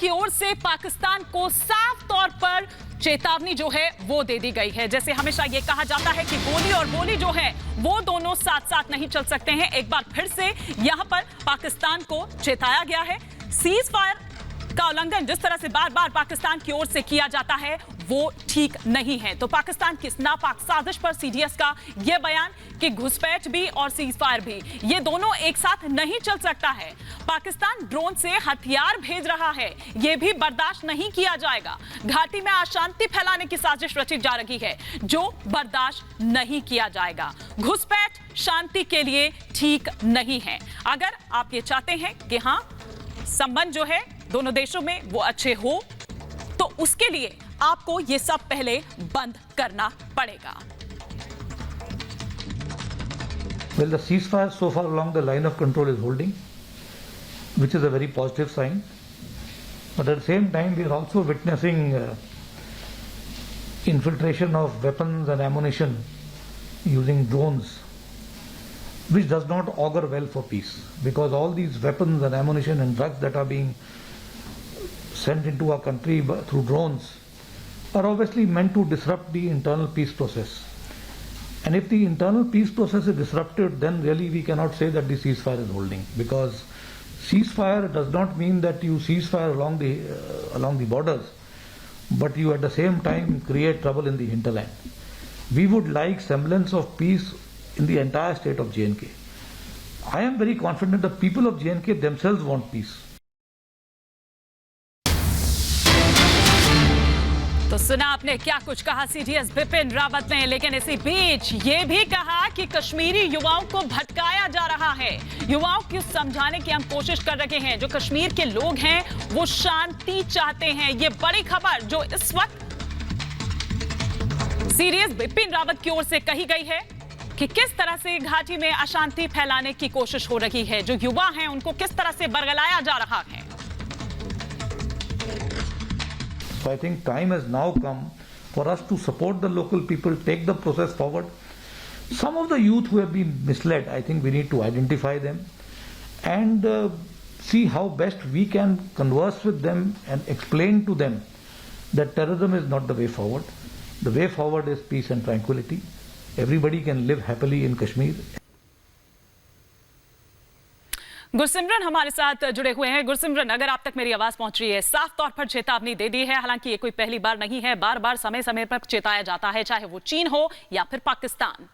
की ओर से पाकिस्तान को साफ तौर पर चेतावनी जो है वो दे दी गई है। जैसे हमेशा ये कहा जाता है कि गोली और बोली जो है वो दोनों साथ साथ नहीं चल सकते हैं। एक बार फिर से यहां पर पाकिस्तान को चेताया गया है। सीज फायर का उल्लंघन जिस तरह से बार बार पाकिस्तान की ओर से किया जाता है वो ठीक नहीं है। तो पाकिस्तान की नापाक साजिश पर सीडीएस का यह बयान कि घुसपैठ भी और सीज फायर भी ये दोनों एक साथ नहीं चल सकता है। पाकिस्तान ड्रोन से हथियार भेज रहा है, यह भी बर्दाश्त नहीं किया जाएगा। घाटी में अशांति फैलाने की साजिश रची जा रही है जो बर्दाश्त नहीं किया जाएगा। घुसपैठ शांति के लिए ठीक नहीं है। अगर आप ये चाहते हैं कि हाँ संबंध जो है दोनों देशों में वो अच्छे हो तो उसके लिए आपको ये सब पहले बंद करना पड़ेगा। Well, the ceasefire so far along the line of control is holding, which is a very positive sign. But at the same time, we are also witnessing infiltration of weapons and ammunition using drones, which does not augur well for peace, because all these weapons and ammunition and drugs that are being sent into our country through drones are obviously meant to disrupt the internal peace process. And if the internal peace process is disrupted, then really we cannot say that the ceasefire is holding, because ceasefire does not mean that you ceasefire along the borders, but you at the same time create trouble in the hinterland. We would like semblance of peace in the entire state of J&K. I am very confident the people of J&K themselves want peace. तो सुना आपने क्या कुछ कहा CDS Bipin Rawat ने, लेकिन इसी बीच ये भी कहा कि कश्मीरी युवाओं को भटकाया जा रहा है। युवाओं को समझाने की हम कोशिश कर रहे हैं। जो कश्मीर के लोग हैं वो शांति चाहते हैं। ये बड़ी खबर जो इस वक्त सीडीएस बिपिन रावत की ओर से कही गई है कि किस तरह से घाटी में अशांति फैलाने की कोशिश हो रही है। जो युवा हैं उनको किस तरह से बरगलाया जा रहा है। So I think time has now come for us to support the local people, take the process forward. Some of the youth who have been misled, I think we need to identify them and see how best we can converse with them and explain to them that terrorism is not the way forward. The way forward is peace and tranquility. Everybody can live happily in Kashmir. Gursimran हमारे साथ जुड़े हुए हैं। गुरसिमरन, अगर आप तक मेरी आवाज पहुंच रही है, साफ तौर पर चेतावनी दे दी है। हालांकि ये कोई पहली बार नहीं है, बार बार समय समय पर चेताया जाता है, चाहे वो चीन हो या फिर पाकिस्तान।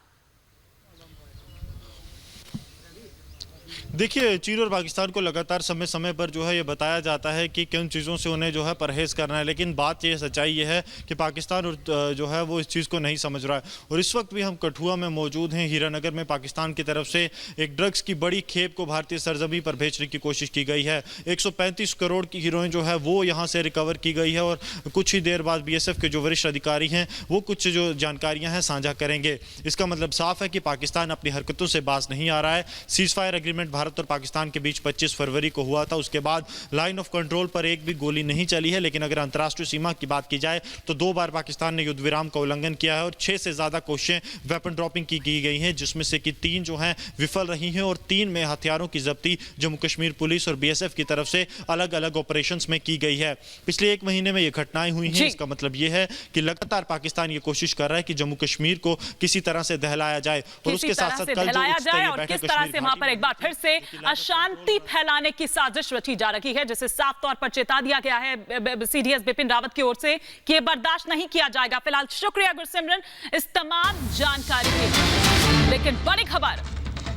देखिए, चीन और पाकिस्तान को लगातार समय समय पर जो है ये बताया जाता है कि किन चीज़ों से उन्हें जो है परहेज़ करना है, लेकिन बात ये सच्चाई ये है कि पाकिस्तान और जो है वो इस चीज़ को नहीं समझ रहा है। और इस वक्त भी हम कठुआ में मौजूद हैं। हीरानगर में पाकिस्तान की तरफ से एक ड्रग्स की बड़ी खेप को भारतीय सरजमी पर भेजने की कोशिश की गई है। 135 करोड़ की हीरोइन जो है वो यहाँ से रिकवर की गई है और कुछ ही देर बाद BSF के जो वरिष्ठ अधिकारी हैं वो कुछ जो जानकारियाँ हैं साझा करेंगे। इसका मतलब साफ है कि पाकिस्तान अपनी हरकतों से बाज नहीं आ रहा है। सीज फायर एग्रीमेंट भारत और पाकिस्तान के बीच 25 फरवरी को हुआ था। उसके बाद लाइन ऑफ कंट्रोल पर एक भी गोली नहीं चली है। लेकिन अगर अंतर्राष्ट्रीय सीमा की बात की जाए तो 2 बार पाकिस्तान ने युद्ध विराम का उल्लंघन किया है और 6 से ज्यादा कोशिशें वेपन ड्रॉपिंग की गई हैं, जिसमें से कि 3 जो हैं विफल रही हैं और 3 में हथियारों की जब्ती जम्मू कश्मीर पुलिस और BSF की तरफ से अलग अलग ऑपरेशंस में की गई है। पिछले 1 महीने में ये घटनाएं हुई हैं। इसका मतलब ये है कि लगातार पाकिस्तान ये कोशिश कर रहा है कि जम्मू कश्मीर को किसी तरह से दहलाया जाए और उसके साथ साथ कल जो किस तरह से वहां पर एक बार फिर से अशांति फैलाने की साजिश रची जा रही है, जिसे साफ तौर पर चेता दिया गया है सीडीएस बिपिन रावत की ओर से कि बर्दाश्त नहीं किया जाएगा। फिलहाल शुक्रिया गुरसिमरन इस तमाम जानकारी के लिए। लेकिन बड़ी खबर